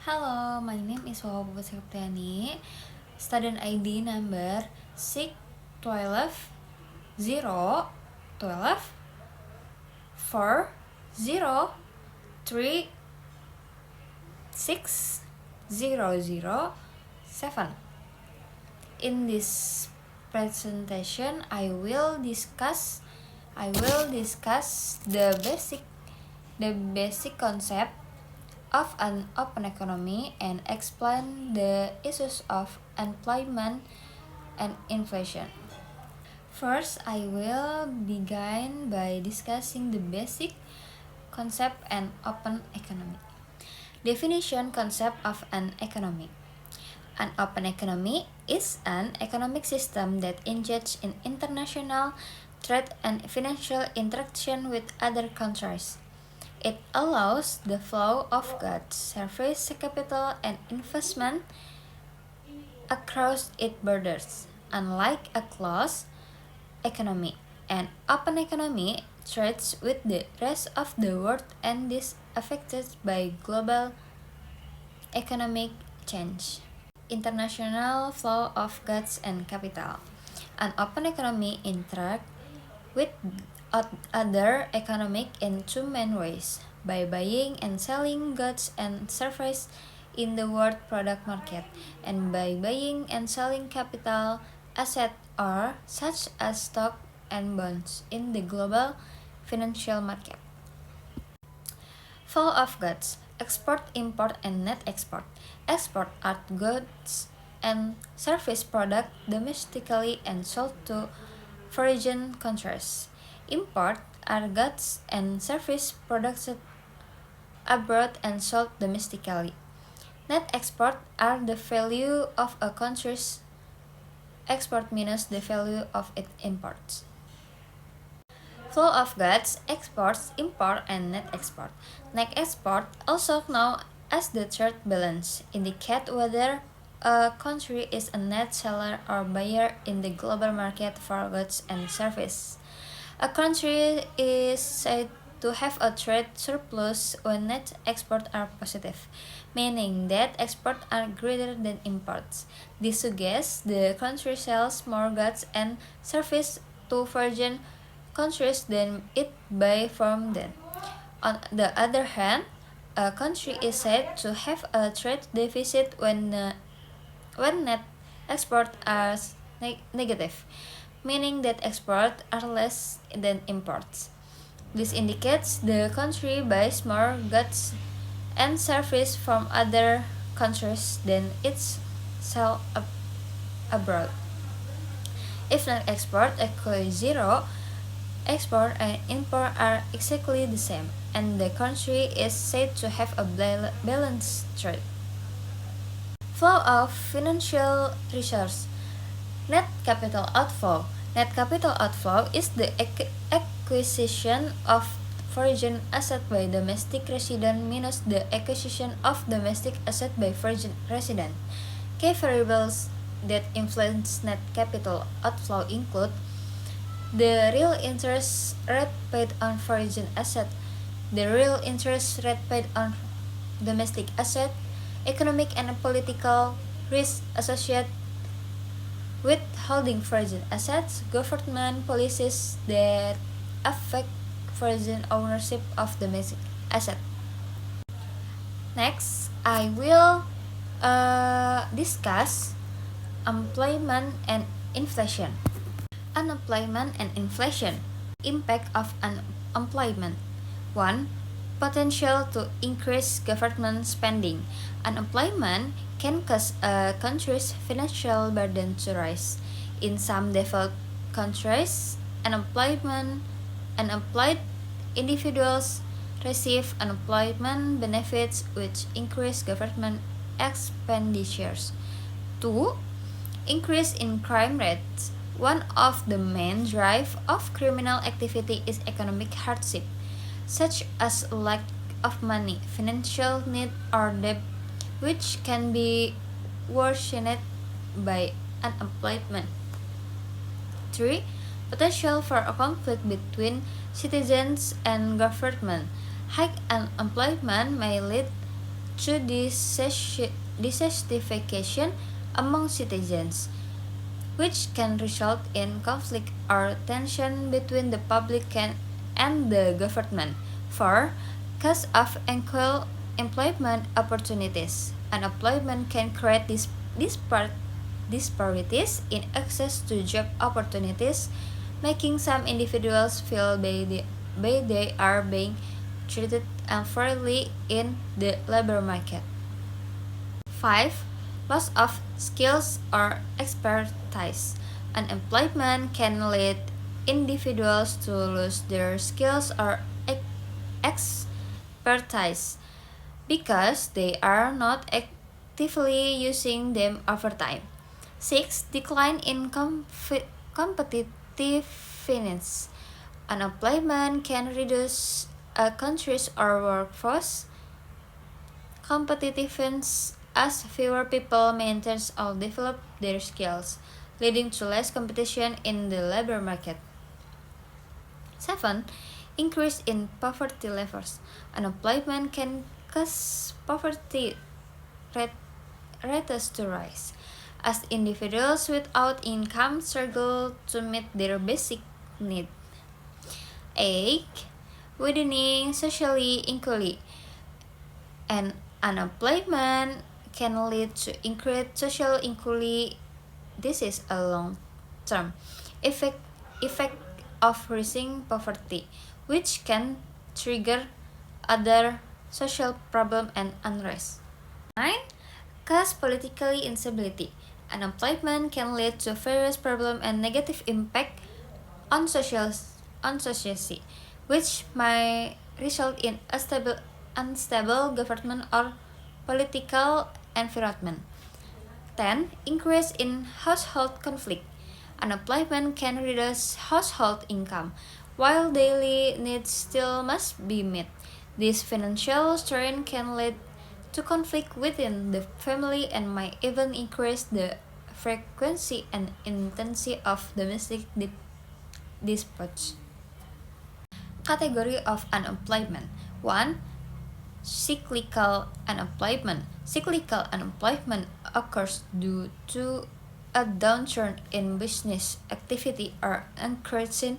Hello, my name is Wawa Septiani. Student ID number 6 12 0 12 4 0 3 6 0 0 7. In this presentation, I will discuss the basic concept of an open economy and explain the issues of employment and inflation. First, I will begin by discussing the basic concept and open economy. Definition concept of an economy. An open economy is an economic system that engages in international trade and financial interaction with other countries. It allows the flow of goods, service, capital, and investment across its borders. Unlike a closed economy, an open economy trades with the rest of the world and is affected by global economic change. International flow of goods and capital. An open economy interacts with other economic in two main ways: by buying and selling goods and services in the world product market, and by buying and selling capital assets or such as stock and bonds in the global financial market. Flow of goods: export, import, and net export. Export are goods and service products domestically and sold to foreign countries. Import are goods and service products abroad and sold domestically. Net export are the value of a country's export minus the value of its imports. Flow of goods: exports, import, and net export. Net export, also known as the trade balance, indicate whether a country is a net seller or buyer in the global market for goods and services. A country is said to have a trade surplus when net exports are positive, meaning that exports are greater than imports. This suggests the country sells more goods and services to foreign countries than it buys from them. On the other hand, a country is said to have a trade deficit when net exports are negative, meaning that exports are less than imports. This indicates the country buys more goods and services from other countries than it sells abroad. If net export equals zero, export and import are exactly the same, and the country is said to have a balanced trade. Flow of financial resources. Net capital outflow. Net capital outflow is the acquisition of foreign asset by domestic resident minus the acquisition of domestic asset by foreign resident. Key variables that influence net capital outflow include the real interest rate paid on foreign asset, the real interest rate paid on domestic asset, economic and political risk associated with holding foreign assets, government policies that affect foreign ownership of domestic asset. Next, I will discuss employment and inflation. Unemployment and inflation. Impact of unemployment. 1. Potential to increase government spending. Unemployment can cause a country's financial burden to rise. In some developed countries, unemployed individuals receive unemployment benefits which increase government expenditures. 2. Increase in crime rates. One of the main drive of criminal activity is economic hardship, such as lack of money, financial need, or debt, which can be worsened by unemployment. 3. Potential for a conflict between citizens and government. High unemployment may lead to dissatisfaction among citizens, which can result in conflict or tension between the public and the government. 4. Cost of equal employment opportunities. Unemployment can create disparities in access to job opportunities, making some individuals feel they are being treated unfairly in the labor market. 5. Loss of skills or expertise. Unemployment can lead individuals to lose their skills or expertise because they are not actively using them over time. 6. Decline in competitiveness. Unemployment can reduce a country's or workforce competitiveness as fewer people maintain or develop their skills, leading to less competition in the labor market. 7. Increase in poverty levels. Unemployment can cause poverty rates to rise, as individuals without income struggle to meet their basic needs. 8. Widening socially inequality. And unemployment can lead to increased social inequality. This is a long-term effect of rising poverty, which can trigger other social problems and unrest. 9. Cause political instability. Unemployment can lead to various problems and negative impact on society, which may result in unstable government or political environment. 10. Increase in household conflict. Unemployment can reduce household income, while daily needs still must be met. This financial strain can lead to conflict within the family and might even increase the frequency and intensity of domestic disputes. Category of unemployment. 1. Cyclical unemployment. Cyclical unemployment occurs due to a downturn in business activity or increasing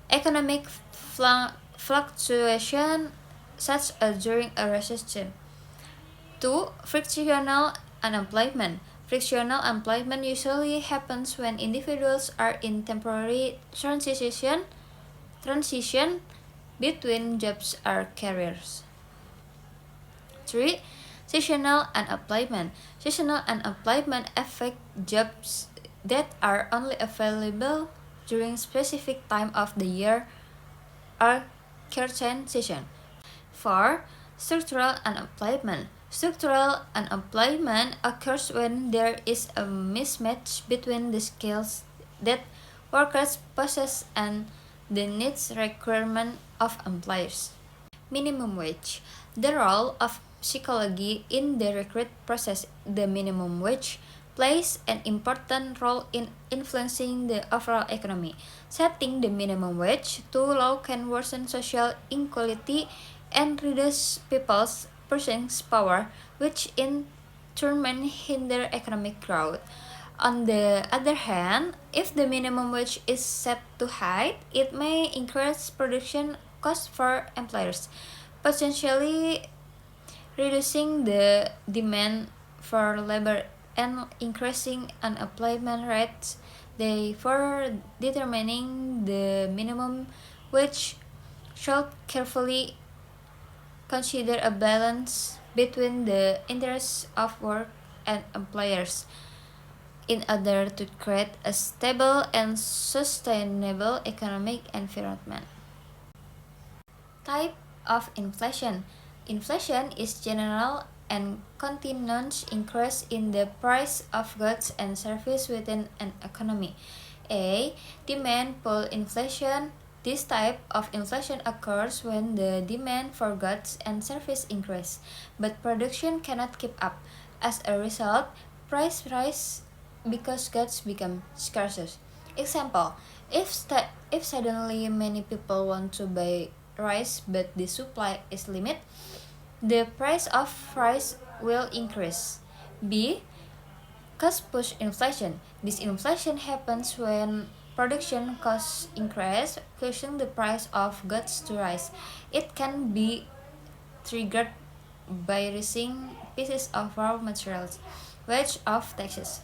economic fluctuation, such as during a recession. 2. Frictional unemployment. Frictional employment usually happens when individuals are in temporary transition between jobs or careers. 3. Seasonal unemployment. Seasonal unemployment affects jobs that are only available during specific time of the year or certain season. 4. Structural unemployment. Structural unemployment occurs when there is a mismatch between the skills that workers possess and the needs requirement of employers. Minimum wage. The role of psychology in the recruit process. The minimum wage plays an important role in influencing the overall economy. Setting the minimum wage too low can worsen social inequality and reduce people's purchasing power, which in turn may hinder economic growth. On the other hand, if the minimum wage is set too high, it may increase production costs for employers, potentially reducing the demand for labor and increasing unemployment rates. Therefore, determining the minimum wage should carefully consider a balance between the interests of work and employers in order to create a stable and sustainable economic environment. Type of inflation. Inflation is general and continuous increase in the price of goods and services within an economy. A. Demand pull inflation. This type of inflation occurs when the demand for goods and services increase, but production cannot keep up. As a result, price rise because goods become scarcer. Example, if suddenly many people want to buy rice but the supply is limited, the price of rice will increase. B. Cost push inflation. This inflation happens when production costs increase, pushing the price of goods to rise. It can be triggered by rising pieces of raw materials, wage of taxes.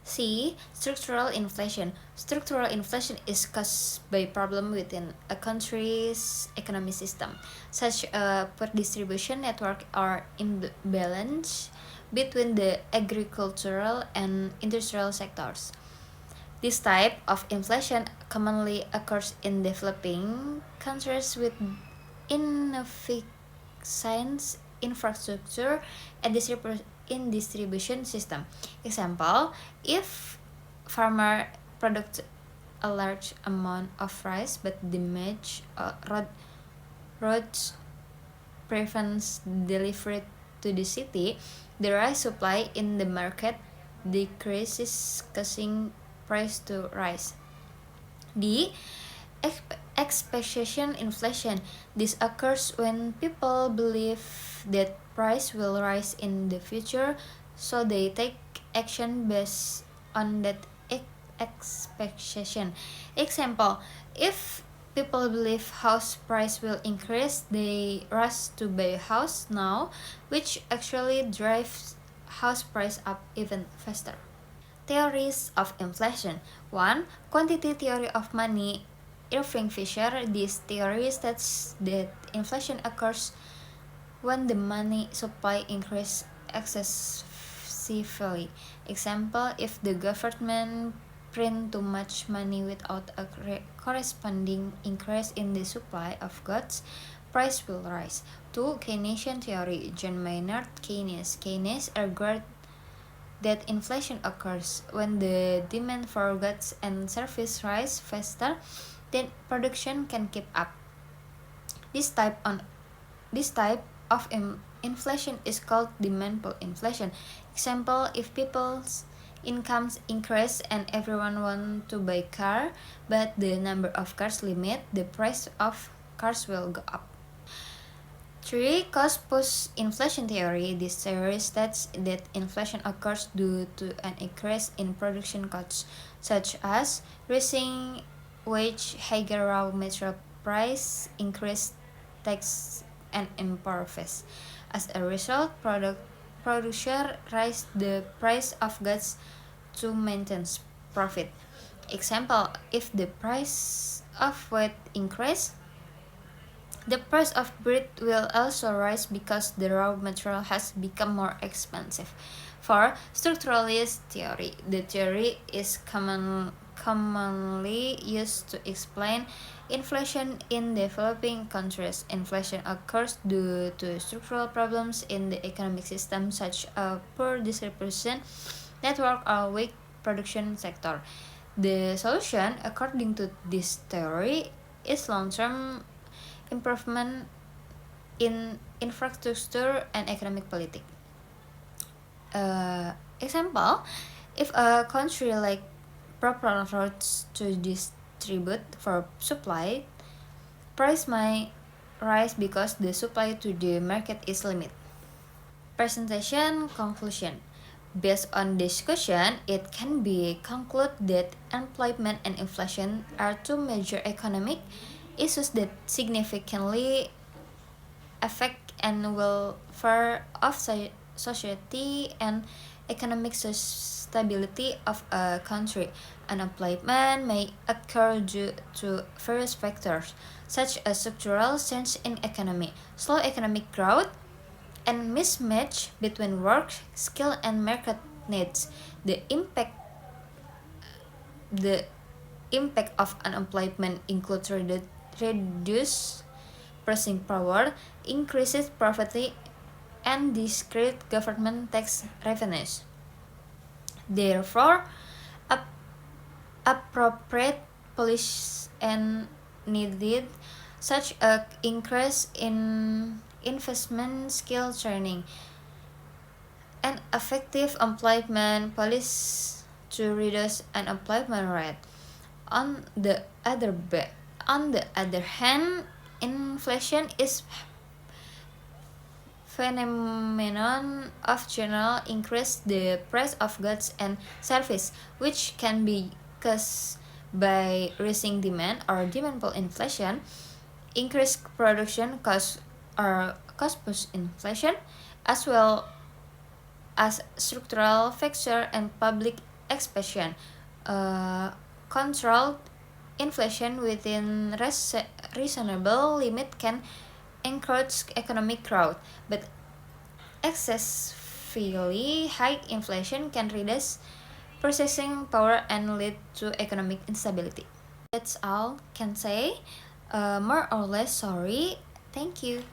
C. Structural inflation. Structural inflation is caused by problem within a country's economic system, such a poor distribution network or imbalance between the agricultural and industrial sectors. This type of inflation commonly occurs in developing countries with inefficient infrastructure and distribution system. Example, if farmer produce a large amount of rice but damage roads prevents delivery to the city, the rice supply in the market decreases, causing price to rise. D. Expectation inflation. This occurs when people believe that price will rise in the future, so they take action based on that expectation. Example, if people believe house price will increase, they rush to buy a house now, which actually drives house price up even faster. Theories of inflation. 1. Quantity theory of money. Irving Fisher. This theory states that inflation occurs when the money supply increases excessively. Example, if the government print too much money without a corresponding increase in the supply of goods, price will rise. 2. Keynesian theory. John Maynard Keynes. Keynes argued that inflation occurs when the demand for goods and services rise faster than production can keep up. This type on this type of inflation is called demand pull inflation. Example, if people's incomes increase and everyone want to buy car, but the number of cars limit, the price of cars will go up. 3. Cost push inflation theory. This theory states that inflation occurs due to an increase in production costs, such as rising wage, higher raw material price, increased tax, and import fees. As a result, producer raise the price of goods to maintain profit. Example, if the price of wheat increase, the price of bread will also rise because the raw material has become more expensive. For structuralist theory, the theory is commonly used to explain inflation in developing countries. Inflation occurs due to structural problems in the economic system, such as poor distribution network or weak production sector. The solution, according to this theory, is long-term improvement in infrastructure and economic politics. Example, if a country like proper roads to distribute for supply, price might rise because the supply to the market is limited. Presentation conclusion. Based on discussion, it can be concluded that employment and inflation are two major economic issues that significantly affect and welfare of society and economic stability of a country. Unemployment may occur due to various factors, such as structural change in economy, slow economic growth, and mismatch between work, skill, and market needs. The impact of unemployment includes reduced pricing power, increases poverty, and decreased government tax revenues. Therefore, appropriate policies and needed, such as increase in investment, skill training, and effective employment policies to reduce unemployment rate. On the on the other hand, inflation is phenomenon of general increase the price of goods and service, which can be caused by rising demand or demand pull inflation, increased production cost or cost push inflation, as well as structural factor and public expansion. Uh, Controlled inflation within reasonable limit can encourage economic growth, but excessively high inflation can reduce purchasing power and lead to economic instability. That's all can say. More or less sorry. Thank you.